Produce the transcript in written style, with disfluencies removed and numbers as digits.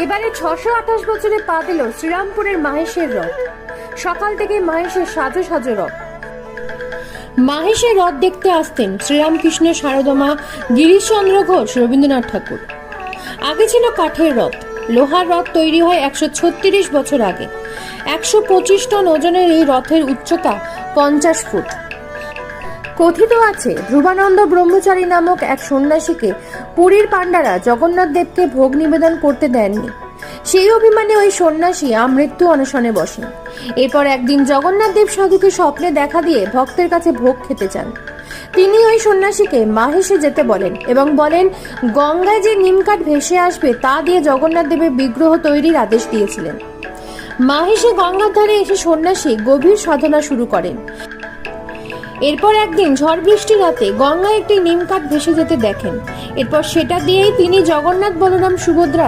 এবারে 628 বছরে পা দিল শ্রীরামপুরের মাহেশের রথ। সকাল থেকে মাহেশের সাজো সাজো রথ। মাহেশের রথ দেখতে আসতেন শ্রীরামকৃষ্ণের সারদমা গিরিশচন্দ্র ঘোষ, রবীন্দ্রনাথ ঠাকুর। আগে ছিল কাঠের রথ। লোহার রথ তৈরি হয় 136 বছর আগে। 125 টন ওজনের এই রথের উচ্চতা 50 ফুট। কথিত আছে ধ্রুবানন্দ ব্রহ্মচারী নামক এক সন্ন্যাসীকে পুরীর পাণ্ডারা জগন্নাথ দেবকে ভোগ নিবেদন করতে দেননি। সেই অভিমানে ওই সন্ন্যাসী আমৃত্যু অনশনে বসেন। এরপর একদিন জগন্নাথ দেব সাধুকে স্বপ্নে দেখা দিয়ে ভক্তের কাছে ভোগ খেতে চান। তিনি ওই সন্ন্যাসীকে মাহেশে যেতে বলেন এবং বলেন গঙ্গায় যে নিমকাঠ ভেসে আসবে তা দিয়ে জগন্নাথ দেবের বিগ্রহ তৈরির আদেশ দিয়েছিলেন। মাহেশে গঙ্গার ধারে এসে সন্ন্যাসী গভীর সাধনা শুরু করেন। এরপর একদিন ঝড় বৃষ্টি রাতে গঙ্গায় একটি নিমকাঠ ভেসে যেতে দেখেন। এরপর সেটা দিয়েই তিনি জগন্নাথ বলরাম সুভদ্রার